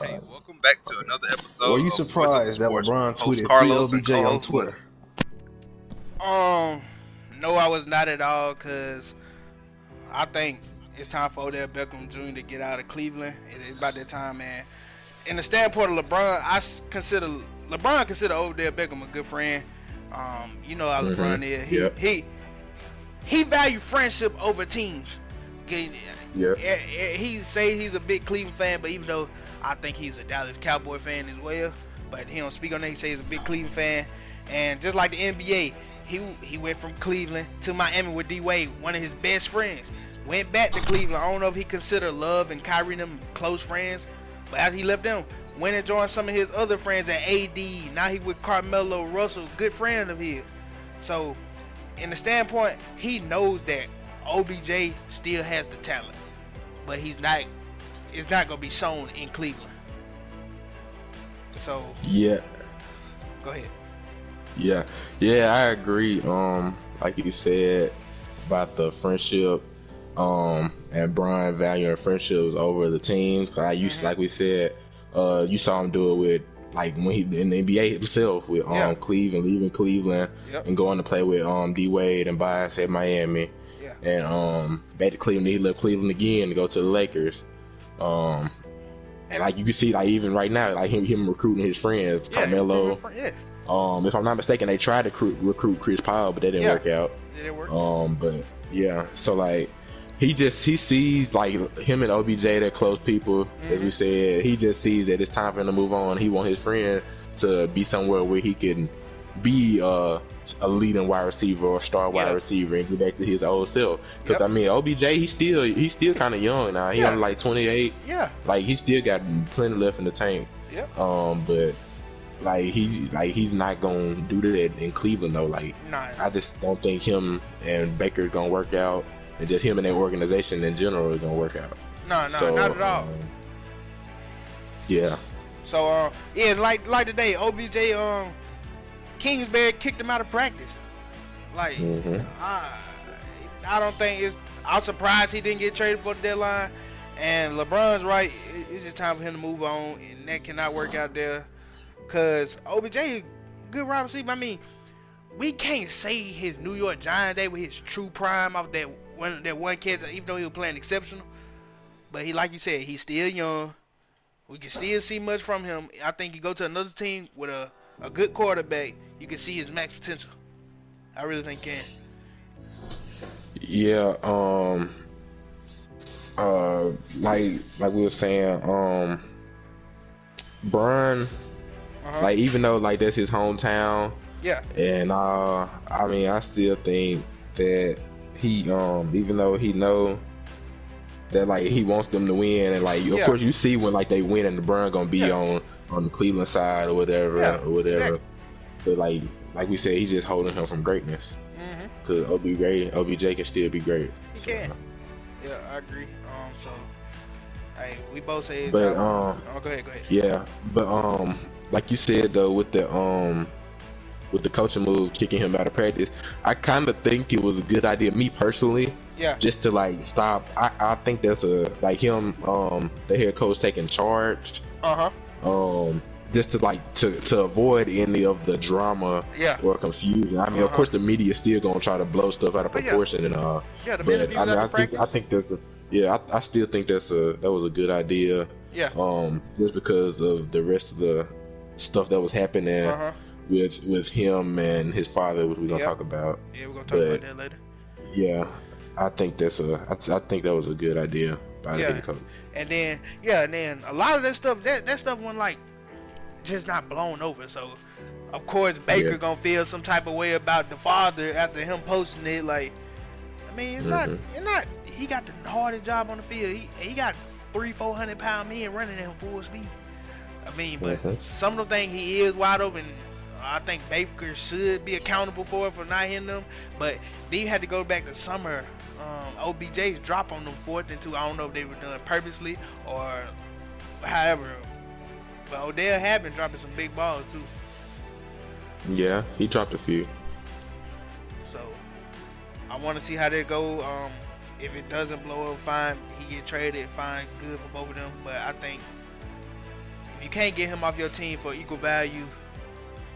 Hey, welcome back to another Were episode you of Voice of the surprised that Sports with LeBron host tweeted Carlos and FREEOBJ on co-host Woody. Twitter? No, I was not at all, because I think it's time for Odell Beckham Jr. to get out of Cleveland. It's about that time, man. In the standpoint of LeBron, consider Odell Beckham a good friend. You know how LeBron is. Yep. He value friendship over teams. Yep. He say he's a big Cleveland fan, but even though I think he's a Dallas Cowboy fan as well, but he don't speak on that. He say he's a big Cleveland fan, and just like the NBA, he went from Cleveland to Miami with D Wade, one of his best friends. Went back to Cleveland. I don't know if he considered Love and Kyrie them close friends, but after he left them, went and joined some of his other friends at AD. Now he with Carmelo Russell, good friend of his. So, in the standpoint, he knows that OBJ still has the talent, but it's not gonna be shown in Cleveland. So Yeah. go ahead. Yeah, I agree. Like you said about the friendship, and Brian valuing friendships over the teams. I used, like we said, you saw him do it with, like, when he in the NBA himself with Cleveland, leaving Cleveland and going to play with D Wade and Bias at Miami, and back to Cleveland. He left Cleveland again to go to the Lakers. And like you can see, like even right now, like him recruiting his friends, Carmelo. If I'm not mistaken, they tried to recruit Chris Paul, but that didn't work out. It didn't work. But yeah, so like he sees like him and OBJ, they're close people, as we said. He just sees that it's time for him to move on. He wants his friend to be somewhere where he can be a leading wide receiver or star wide receiver and get back to his old self. Because I mean, OBJ, he's still kind of young now. He only like 28. Like he still got plenty left in the tank. But like he's not gonna do that in Cleveland though. Like I just don't think him and Baker's gonna work out, and just him and their organization in general is gonna work out. No, not at all. Yeah. So like today, OBJ Kingsbury kicked him out of practice. Like I don't think it's. I'm surprised he didn't get traded for the deadline. And LeBron's right. It's just time for him to move on, and that cannot work out there. Cause OBJ, good wide receiver. I mean, we can't say his New York Giants day with his true prime of that one kid, even though he was playing exceptional. But he, like you said, he's still young. We can still see much from him. I think you go to another team with a good quarterback, you can see his max potential. I really think you can. Yeah. Like we were saying, Brian. Like even though like that's his hometown, and I mean I still think that he even though he know that like he wants them to win, and like of course you see when like they win and the Browns gonna be on the Cleveland side or whatever Exactly. But like we said, he's just holding him from greatness, because OBJ can still be great. He can. Yeah, I agree. So hey, we both say it's but go ahead. Yeah, but like you said though, with the coaching move, kicking him out of practice, I kind of think it was a good idea, me personally. Just to like stop. I think that's like him, the head coach taking charge. Just to like to avoid any of the drama or confusion. I mean, of course, the media is still gonna try to blow stuff out of proportion and but I think that's I still think that was a good idea. Just because of the rest of the stuff that was happening with him and his father, which we're gonna talk about. Yeah, we're gonna talk about that later. Yeah, I think I think that was a good idea by the head coach. And then a lot of that stuff went like just not blown over. So of course Baker gonna feel some type of way about the father after him posting it. Like, I mean, it's not. He got the hardest job on the field. He got 300-400 pound men running at him full speed. I mean, but some of the things he is wide open. I think Baker should be accountable for not hitting them. But then you had to go back to summer. OBJ's drop on them 4th and 2. I don't know if they were done purposely or however. But Odell had been dropping some big balls too. Yeah, he dropped a few. So I want to see how that go. If it doesn't blow up, fine. He get traded, fine, good for both of them. But I think can't get him off your team for equal value,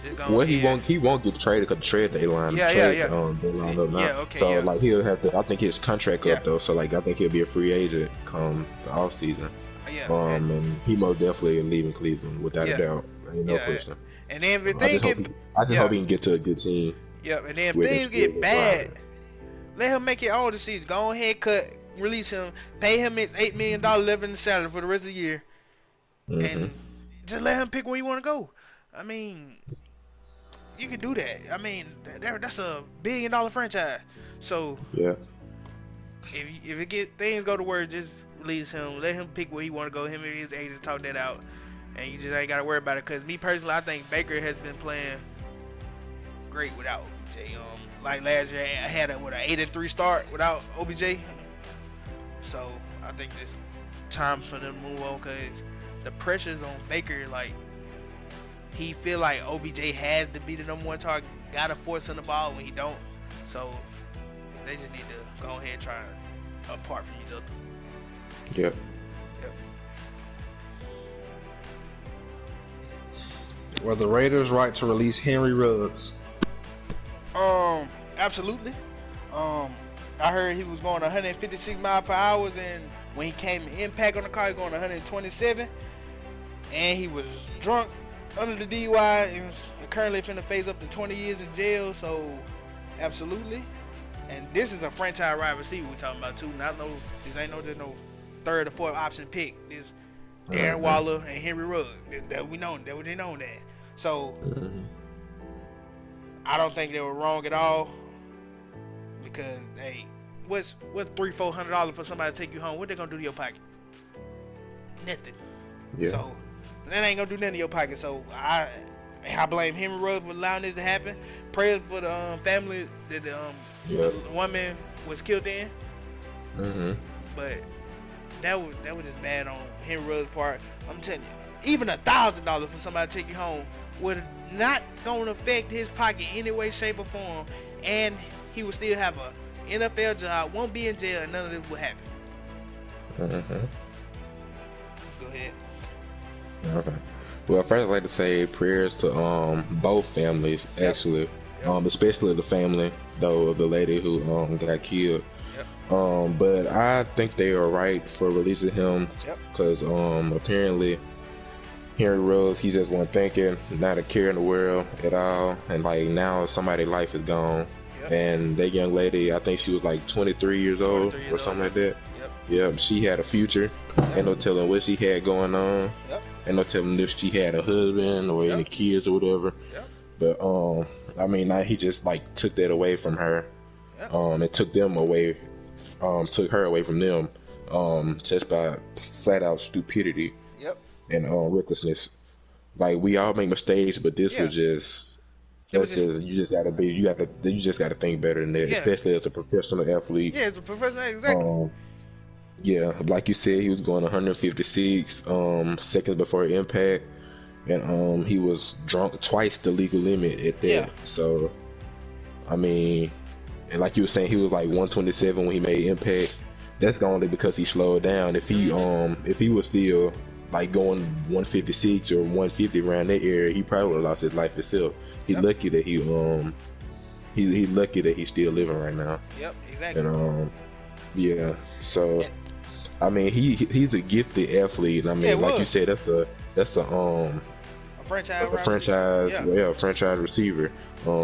just go well, ahead. he won't get traded because the trade deadline. Yeah. Deadline up now. Yeah, okay, so yeah. like he'll have to. I think his contract up though. So like I think he'll be a free agent come the off season. Yeah. And he most definitely leaving Cleveland without a doubt. Ain't no question. And then if I things just hope he can get to a good team. Yep. And then if things get bad, let him make it all the season. Go ahead, release him, pay him his $8 million living salary for the rest of the year, and just let him pick where he want to go. I mean, you can do that. I mean, that's a $1 billion franchise. So yeah, if things go to work, just release him. Let him pick where he want to go. Him and his agent talk that out, and you just ain't gotta worry about it. Cause me personally, I think Baker has been playing great without OBJ. Like last year, I had an 8-3 start without OBJ. So I think it's time for them to move on, cause the pressure's on Baker. Like he feel like OBJ has to be the #1 target, gotta force on the ball when he don't. So they just need to go ahead and try apart from each other. Yep. Were the Raiders right to release Henry Ruggs? Absolutely. I heard he was going 156 miles per hour, and when he came to impact on the car, he was going 127, and he was drunk under the DUI, and currently finna face up to 20 years in jail. So, absolutely. And this is a franchise wide receiver we're talking about too. This ain't no third or fourth option pick. This Darren Waller and Henry Ruggs. That we know that. So I don't think they were wrong at all. Because hey, what's $300-400 for somebody to take you home? What they gonna do to your pocket? Nothing. Yeah. So that ain't gonna do nothing to your pocket. So I blame Henry Ruggs for allowing this to happen. Prayers for the family that the woman was killed in. But that was just bad on Henry Ruggs' part. I'm telling you, even $1,000 for somebody to take you home would not gonna affect his pocket in any way, shape, or form, and he would still have a NFL job, won't be in jail, and none of this will happen. Go ahead. Okay. Well, first I'd like to say prayers to both families, actually, especially the family though of the lady who got killed. But I think they are right for releasing him because apparently Henry Ruggs, he just wasn't thinking, not a care in the world at all, and like now somebody's life is gone. And that young lady, I think she was like 23 years old or something like that. She had a future. Ain't no telling what she had going on. Ain't no telling if she had a husband or any kids or whatever. But I mean, he just like took that away from her. And took them away, took her away from them, just by flat out stupidity and recklessness. Like we all make mistakes, but this was just. You just gotta think better than that, especially as a professional athlete. Yeah, as a professional, exactly. Like you said, he was going 156 seconds before impact, and he was drunk twice the legal limit at that. So, I mean, and like you were saying, he was like 127 when he made impact. That's only because he slowed down. If he was still like going 156 or 150 around that area, he probably would have lost his life itself. He's lucky that he's lucky that he's still living right now. Exactly. And so I mean he's a gifted athlete. I mean, like you said, that's a franchise receiver.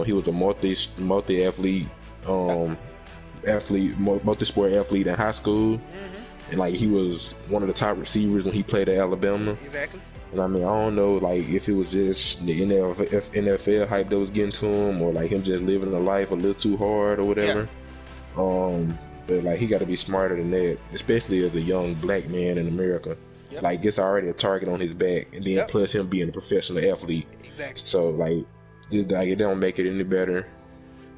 He was a multi-athlete multi-sport athlete in high school. And like he was one of the top receivers when he played at Alabama. And I mean, I don't know, like, if it was just the NFL hype that was getting to him, or like him just living a life a little too hard or whatever. But like, he got to be smarter than that, especially as a young black man in America. Like, it's already a target on his back, and then plus him being a professional athlete. So like, it don't make it any better.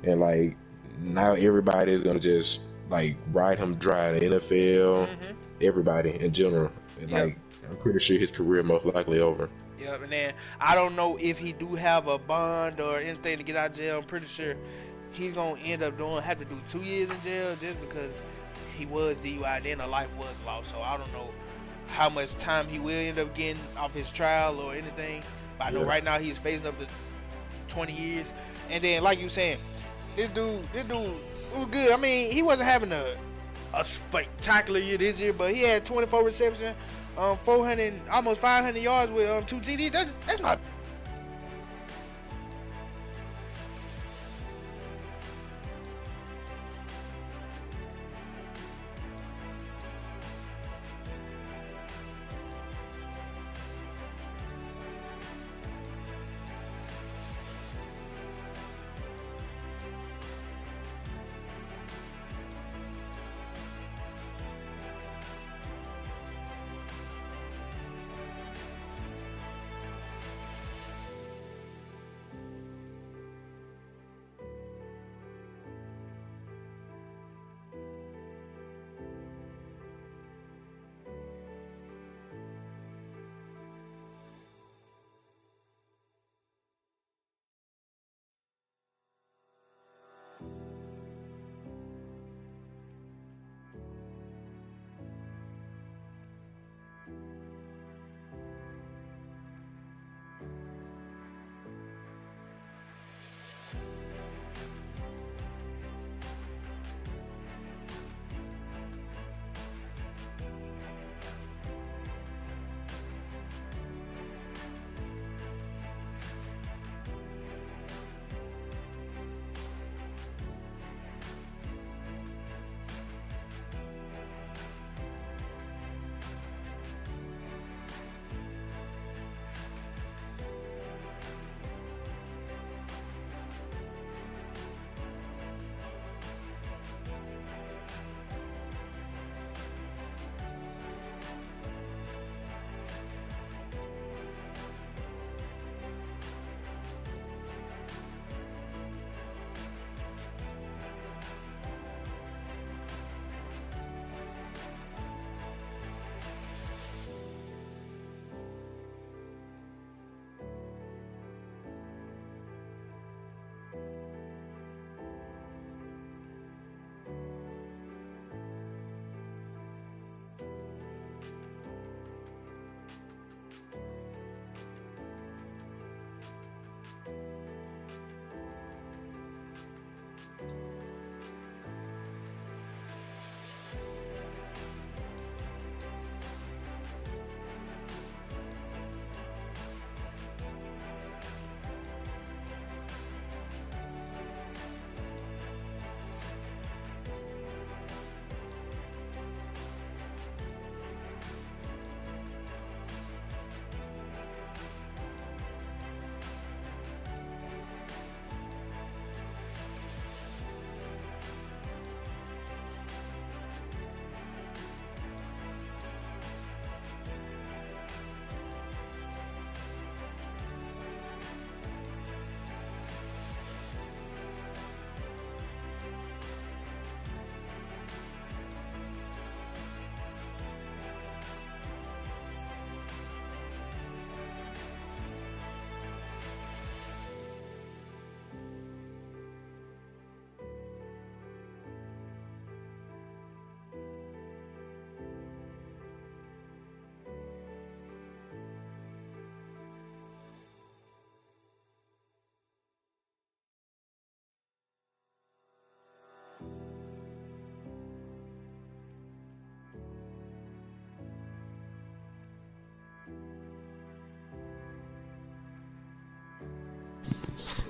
And like, now everybody is gonna just like ride him dry. The NFL, everybody in general. And like, I'm pretty sure his career most likely over. And then I don't know if he do have a bond or anything to get out of jail. I'm pretty sure he's gonna end up have to do 2 years in jail just because he was DUI, then a life was lost. So I don't know how much time he will end up getting off his trial or anything. But I know right now he's facing up to 20 years. And then, like you saying, this dude was good. I mean, he wasn't having a spectacular year this year, but he had 24 receptions, 400, almost 500 yards with 2 TDs. That's not.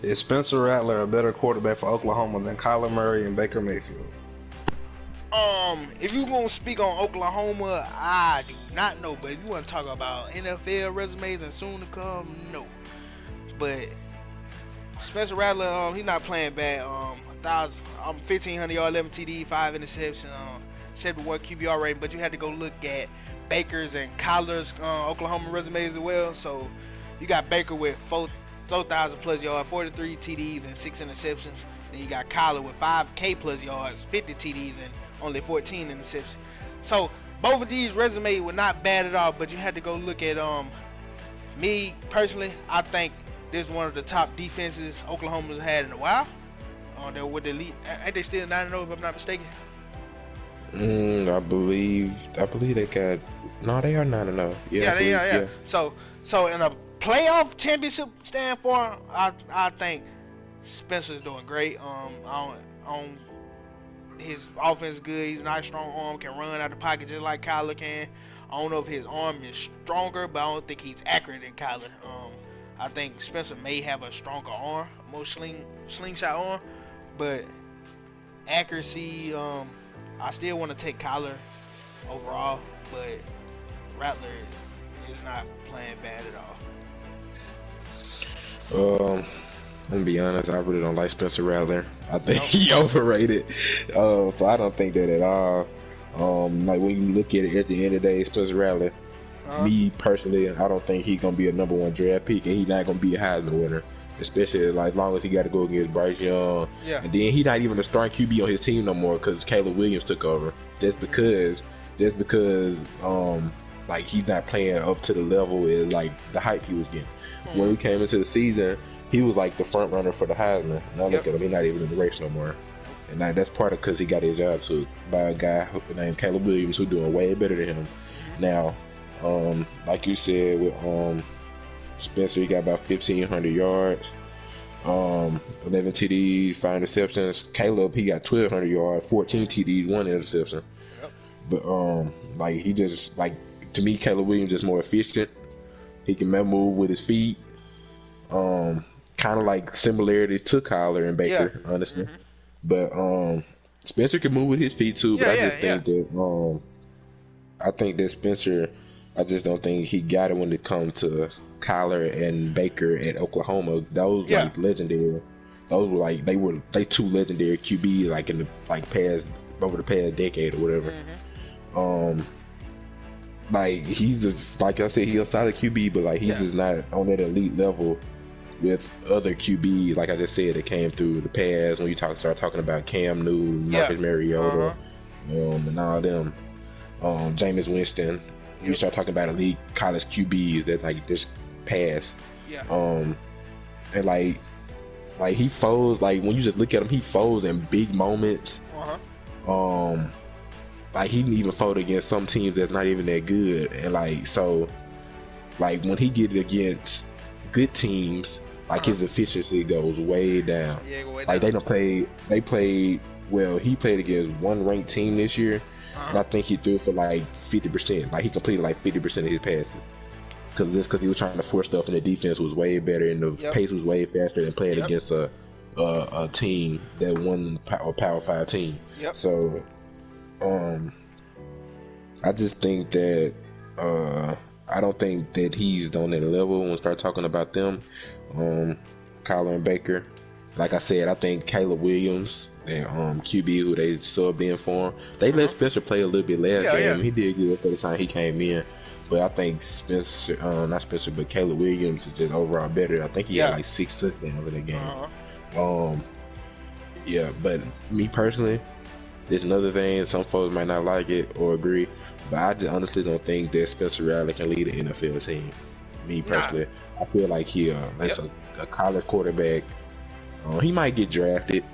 Is Spencer Rattler a better quarterback for Oklahoma than Kyler Murray and Baker Mayfield? If you gonna speak on Oklahoma, I do not know. But if you want to talk about NFL resumes and soon to come, no. But Spencer Rattler, he's not playing bad. 1,500 yard, 11 TD, 5 interceptions, 71 QBR rating. But you had to go look at Baker's and Kyler's Oklahoma resumes as well. So you got Baker with 4,000 plus yards, 43 TDs and 6 interceptions. Then you got Kyler with 5K plus yards, 50 TDs and only 14 interceptions. So both of these resumes were not bad at all, but you had to go look at me personally. I think this is one of the top defenses Oklahoma's had in a while. They're with the elite. Ain't they still 9-0 if I'm not mistaken? I believe they got. No, they are 9-0. Yeah, they are. Yeah. So in a playoff championship standpoint, I think Spencer's doing great. On his offense is good. He's a nice, strong arm, can run out the pocket just like Kyler can. I don't know if his arm is stronger, but I don't think he's accurate than Kyler. I think Spencer may have a stronger arm, more slingshot arm, but accuracy, I still want to take Kyler overall, but Rattler is not playing bad at all. I'm gonna be honest, I really don't like Spencer Rattler. I think he overrated. So I don't think that at all. Like when you look at it at the end of the day, Spencer Rattler, me personally, I don't think he's gonna be a #1 draft pick, and he's not gonna be a Heisman winner. Especially like as long as he got to go against Bryce Young, and then he's not even a starting QB on his team no more because Caleb Williams took over. Just because, like he's not playing up to the level is like the hype he was getting. When we came into the season, he was like the front runner for the Heisman. Now look at him, he's not even in the race no more. And that's part of because he got his job took by a guy named Caleb Williams who's doing way better than him. Now, like you said with Spencer, he got about 1,500 yards, 11 TDs, 5 interceptions. Caleb, he got 1,200 yards, 14 TDs, 1 interception. But like he just like to me, Caleb Williams is more efficient. He can move with his feet. Kind of like similarity to Kyler and Baker, honestly. But Spencer can move with his feet too. But I just think that I think that Spencer, I just don't think he got it when it comes to Kyler and Baker at Oklahoma. Those like legendary. Those were like they two legendary QB like in the past over the past decade or whatever. Like he's just like I said, he's a solid QB, but like he's just not on that elite level with other QB, like I just said, that came through the past. When you start talking about Cam Newton, Marcus Mariota, and all them, Jameis Winston. You start talking about elite college QBs that like this past, and like he folds. Like when you just look at him, he folds in big moments. Like he even fold against some teams that's not even that good, and like so, like when he get it against good teams, like his efficiency goes way down. Like they played well. He played against one ranked team this year, and I think he threw for like 50%. Like he completed like 50% of his passes, because he was trying to force stuff, and the defense was way better, and the pace was way faster than playing against a team that won a Power 5 team. So, I just think that I don't think that he's on that level when we start talking about them. Kyler and Baker. Like I said, I think Caleb Williams and QB who they subbed in for him, they let Spencer play a little bit last game. He did good for the time he came in. But I think Spencer, not Spencer, but Caleb Williams is just overall better. I think he had like 6 touchdowns in the game. Yeah, but me personally, there's another thing. Some folks might not like it or agree, but I just honestly don't think that Spencer Rattler can lead an NFL team. Me personally, I feel like he like a college quarterback. He might get drafted.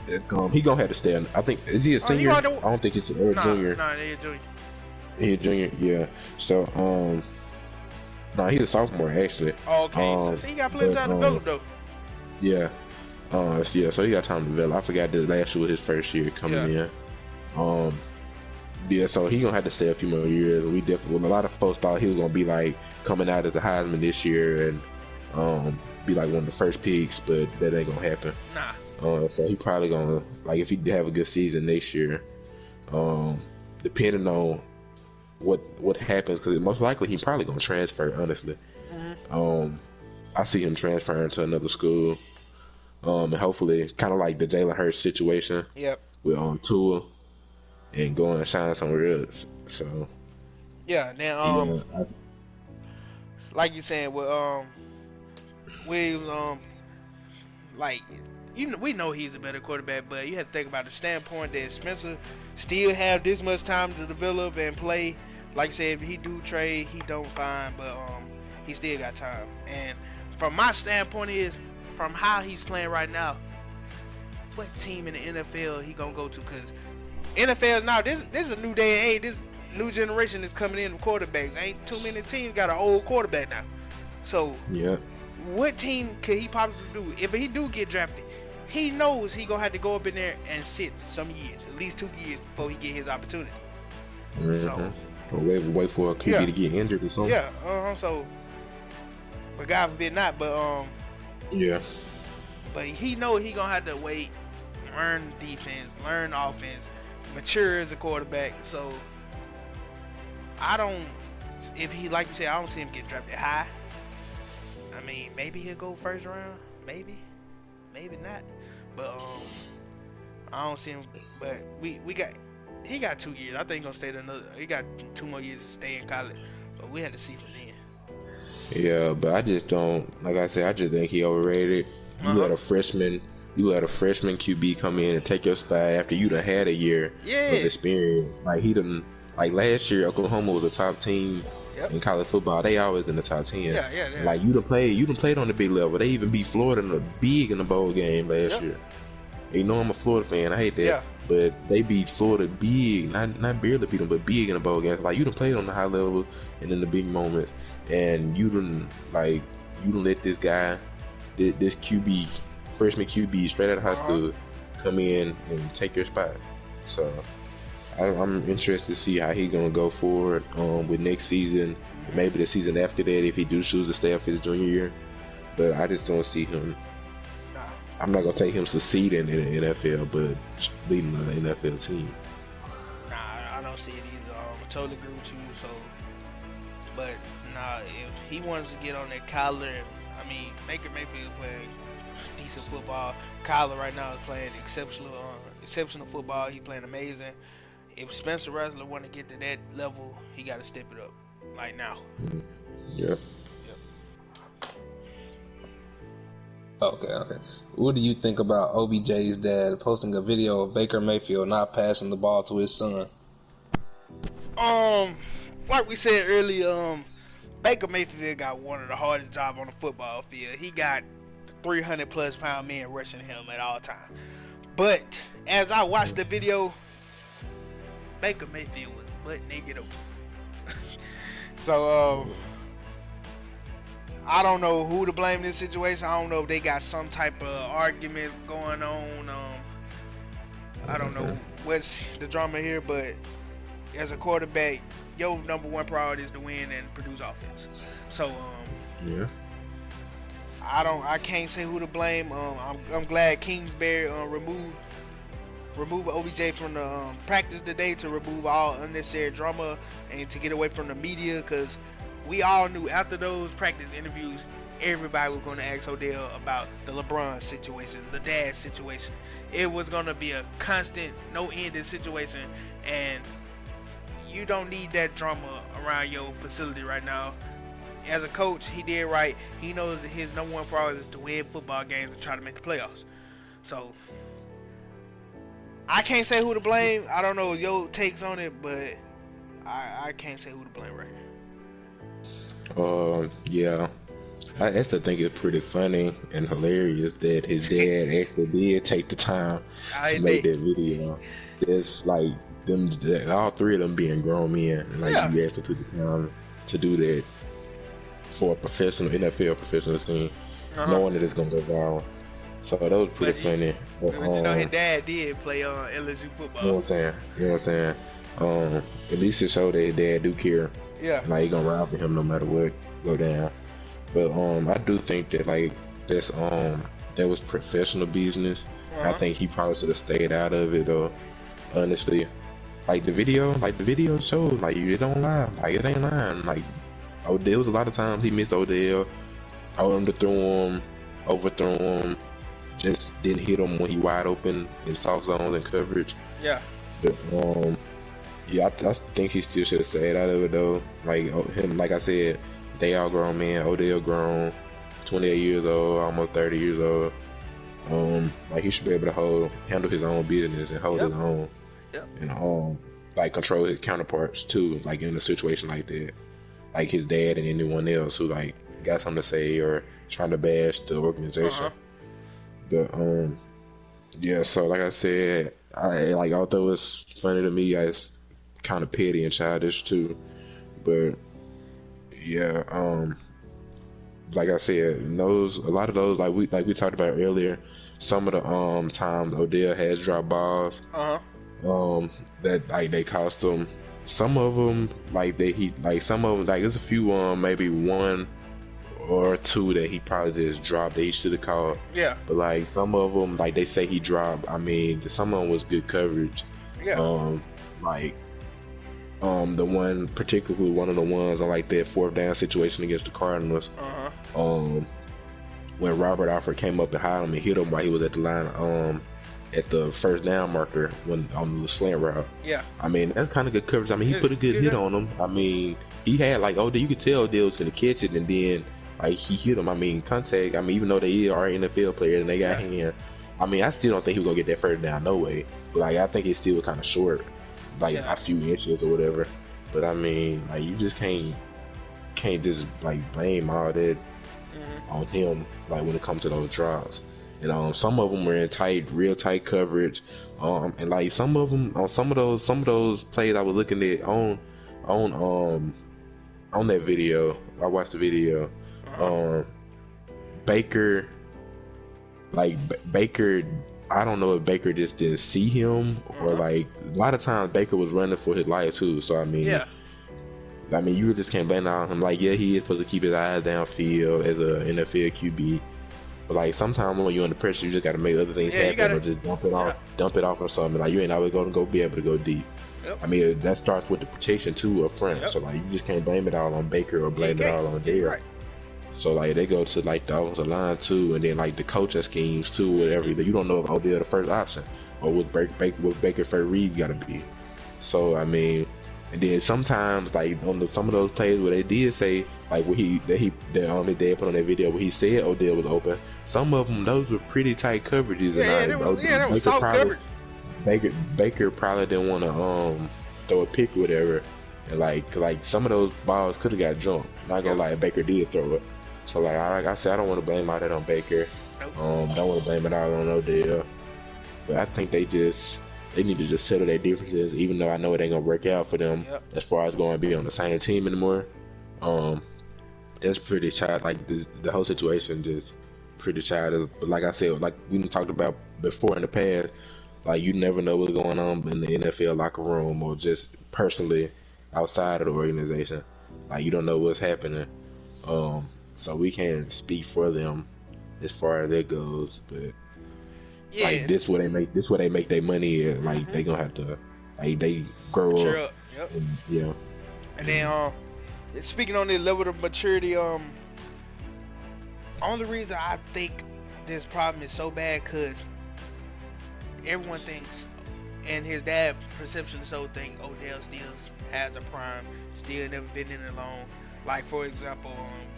He gonna have to stay. I think is he a senior? I don't think he's a junior. Nah, he's a junior. He's a junior, yeah. So no, he's a sophomore actually. So he got plenty of time to develop though. Yeah. So he got time to develop. I forgot that last year was his first year coming in. So he gonna have to stay a few more years. We definitely, a lot of folks thought he was gonna be like coming out as a Heisman this year and be like one of the first picks, but that ain't gonna happen. So he probably gonna, like, if he have a good season next year, depending on what happens, because most likely he probably gonna transfer. Honestly, I see him transferring to another school. And hopefully, kind of like the Jalen Hurts situation with Tua, and going and shine somewhere else. So now like you saying with Williams, like we know he's a better quarterback, but you have to think about the standpoint that Spencer still have this much time to develop and play. Like I said, if he do trade, he don't fine, but he still got time. And from my standpoint is, from how he's playing right now, what team in the NFL he gonna go to? Because NFL now, this is a new day and age. This new generation is coming in with quarterbacks. Ain't too many teams got an old quarterback now. So yeah, what team could he possibly do if he do get drafted? He knows he gonna have to go up in there and sit some years, at least 2 years before he get his opportunity. So or wait for a QB to get injured or something. Yeah, so, but God forbid not. But yeah. But he know he gonna have to wait, learn defense, learn offense, mature as a quarterback. So I don't, if he, like you said, I don't see him get drafted high. I mean, maybe he'll go first round, maybe not. But I don't see him. But he got 2 years. I think he's gonna stay he got 2 more years to stay in college. But we had to see from then. Yeah, but I just don't, like I said, I just think he overrated. You let a freshman QB come in and take your spot after you done had a year of experience. Like he done, like last year, Oklahoma was a top team in college football. They always in the top 10. Yeah. Like you done played on the big level. They even beat Florida in the bowl game last year. You know I'm a Florida fan. I hate that. Yeah. But they beat Florida big, not barely beat them, but big in the bowl games. Like you done played on the high level and in the big moments, and you done let this guy, this QB, freshman QB straight out of high school, come in and take your spot. So I'm interested to see how he gonna go forward with next season, maybe the season after that if he do choose to stay up his junior year. But I just don't see him. I'm not gonna take him succeeding in the NFL, but leading an NFL team. Nah, I don't see it either. I totally agree with you. So, but nah, if he wants to get on that collar, I mean, Baker Mayfield playing decent football. Kyler right now is playing exceptional football. He's playing amazing. If Spencer Rattler want to get to that level, he got to step it up right now. Yeah. Okay. What do you think about OBJ's dad posting a video of Baker Mayfield not passing the ball to his son? Like we said earlier, Baker Mayfield got one of the hardest jobs on the football field. He got 300+ pound men rushing him at all times. But as I watched the video, Baker Mayfield was butt naked. So I don't know who to blame in this situation. I don't know if they got some type of argument going on. I don't know what's the drama here, but as a quarterback, your number one priority is to win and produce offense. So I can't say who to blame. I'm glad Kingsbury remove OBJ from the practice today to remove all unnecessary drama and to get away from the media, because we all knew after those practice interviews, everybody was going to ask Odell about the LeBron situation, the dad situation. It was going to be a constant, no-ending situation, and you don't need that drama around your facility right now. As a coach, he did right. He knows that his number one priority is to win football games and try to make the playoffs. So I can't say who to blame. I don't know your takes on it, but I can't say who to blame right now. Yeah, I actually think it's pretty funny and hilarious that his dad actually did take the time to make that video. It's like all three of them being grown men, and like you actually took the time to do that for a professional NFL professional team, knowing that it's gonna go viral. So that was pretty funny. But you know, his dad did play on LSU football. You know what I'm saying? At least it showed that his dad do care. Yeah. Like he gonna ride for him no matter what go down. But I do think that like that was professional business. I think he probably should have stayed out of it though. Honestly. Like the video showed like it don't lie. Like it ain't lying. Like there was a lot of times he missed Odell. Underthrew him, overthrew him, just didn't hit him when he wide open in soft zones and coverage. Yeah. But I think he still should have stayed out of it though. Like him, like I said, they all grown men. Odell grown, 28 years old, almost 30 years old. Like he should be able to handle his own business and hold his own. Yep. And like control his counterparts too. Like in a situation like that, like his dad and anyone else who like got something to say or trying to bash the organization. But yeah. So like I said, like although it's funny to me, it's kind of petty and childish too. But yeah, like I said, those a lot of those like we talked about earlier. Some of the times Odell has dropped balls. That like they cost him. Some of them some of them there's a few maybe one or two that he probably just dropped that he should have caught. Yeah. But like some of them like they say he dropped. I mean, some of them was good coverage. Yeah. The one particularly one of the ones on like that 4th down situation against the Cardinals. When Robert Alford came up behind him and hit him while he was at the line at the 1st down marker when on the slant route. Yeah. I mean, that's kind of good coverage. I mean, he put a good hit on him. I mean, he had like you could tell Odell was gonna catch it, and then like he hit him. I mean, contact. I mean, even though they are NFL players and they got hand, I mean, I still don't think he was gonna get that 1st down. No way. But like, I think he's still kind of short, like a few inches or whatever. But I mean, like you just can't just like blame all that on him. Like when it comes to those drops. And some of them were in real tight coverage, and like some of them on some of those plays I was looking at on that video. I watched the video. Baker, I don't know if Baker just didn't see him or like a lot of times Baker was running for his life too. So I mean, you just can't blame it on him. Like, yeah, he is supposed to keep his eyes downfield as a NFL QB. But like sometimes when you're under pressure, you just gotta make other things happen or just dump it off or something. Like you ain't always gonna be able to go deep. I mean that starts with the protection too up front. So like you just can't blame it all on Baker or blame it all on Dale. So like they go to like the offensive line too, and then like the coaching schemes too, whatever. You don't know if Odell the first option or what Baker first read gotta be. So I mean, and then sometimes like on some of those plays where they did say like where they put on that video where he said Odell was open. Some of them, those were pretty tight coverages. That was soft coverage. Baker probably didn't want to throw a pick or whatever, and like some of those balls could have got jumped. Not gonna lie, Baker did throw it. So like I said, I don't want to blame all that on Baker. Don't want to blame it all on Odell. But I think they need to just settle their differences, even though I know it ain't gonna work out for them as far as going to be on the same team anymore. That's pretty child. Like the whole situation just pretty childish. But like I said, like we talked about before in the past, like you never know what's going on in the NFL locker room or just personally outside of the organization. Like you don't know what's happening. So we can't speak for them as far as that goes. But like this where they make their money. Like they gonna have to like they grow up. And, And then speaking on the level of maturity, only reason I think this problem is so bad because everyone thinks, and his dad perception so think Odell still has a prime, still never been in it long. Like for example,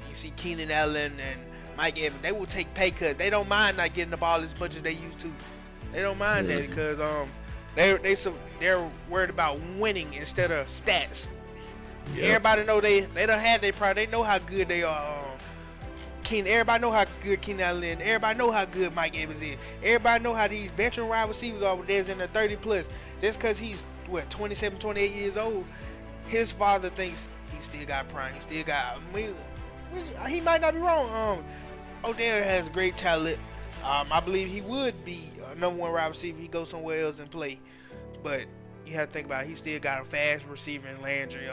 you see Keenan Allen and Mike Evans, they will take pay cuts. They don't mind not getting the ball as much as they used to. They don't mind that because they're worried about winning instead of stats. Everybody know they done had their pride. They know how good they are. Everybody know how good Keenan Allen. Everybody know how good Mike Evans is. Everybody know how these veteran wide receivers are. There's in the 30 plus. Just because he's 27, 28 years old, his father thinks he still got prime. He still got. He might not be wrong. Odell has great talent. I believe he would be a number 1 wide receiver. He goes somewhere else and play, but you have to think about it. He still got a fast receiver in Landry.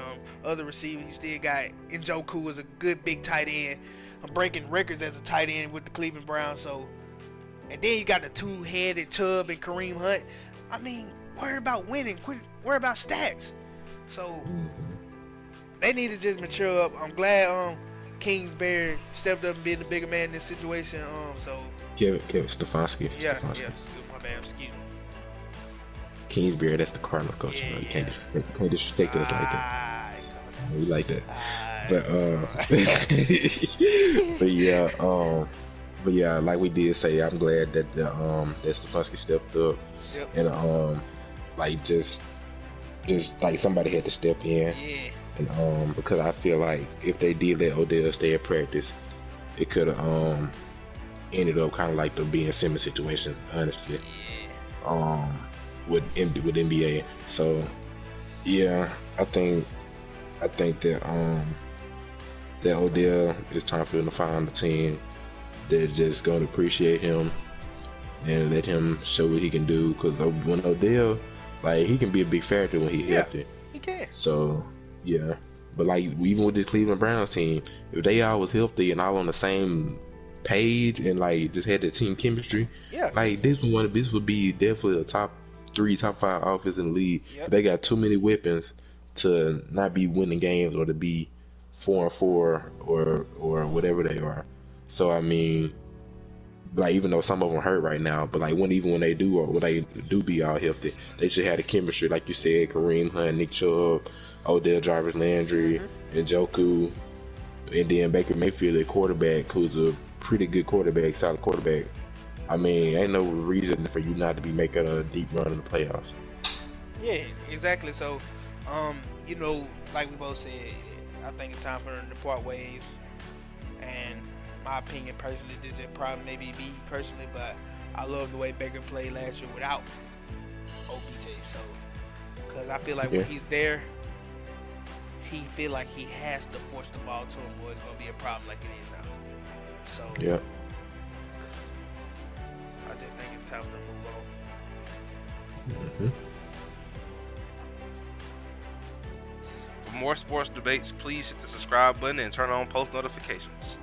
Other receiver, he still got Njoku is a good big tight end. I'm breaking records as a tight end with the Cleveland Browns. So, and then you got the two-headed Chubb and Kareem Hunt. I mean, worry about winning. Quit worry about stats. So they need to just mature up. I'm glad Kingsbury stepped up and being the bigger man in this situation. So Kevin Stefanski. Yeah, my bad. Excuse me. Kingsbury, that's the Cardinals coach. Yeah. You can't disrespect us like that. We like that. But yeah, like we did say, I'm glad that that Stefanski stepped up, and like just like somebody had to step in, and because I feel like if they did let Odell stay at practice, it could have ended up kind of like the Ben Simmons situation, honestly. with NBA. So yeah, I think that that Odell, it's time for him to find a team that's just gonna appreciate him and let him show what he can do. Because when Odell, like, he can be a big factor when he's healthy. He can. So yeah, but like even with the Cleveland Browns team, if they all was healthy and all on the same page and like just had the team chemistry, like this would be definitely a top 3, top 5 offense in the league. They got too many weapons to not be winning games or to be 4-4 or whatever they are. So I mean, like, even though some of them hurt right now, but like even when they do be all healthy, they should have the chemistry, like you said, Kareem Hunt, Nick Chubb, Odell Jarvis Landry, and Njoku, and then Baker Mayfield, the quarterback, who's a pretty good quarterback, solid quarterback. I mean, ain't no reason for you not to be making a deep run in the playoffs. Yeah, exactly. So, you know, like we both said, I think it's time for them to part ways. And my opinion personally, this is probably maybe me personally, but I love the way Baker played last year without OBJ. So, because I feel like when he's there, he feel like he has to force the ball to him, or it's gonna be a problem like it is now. So yeah, I just think it's time to move on. For more sports debates, please hit the subscribe button and turn on post notifications.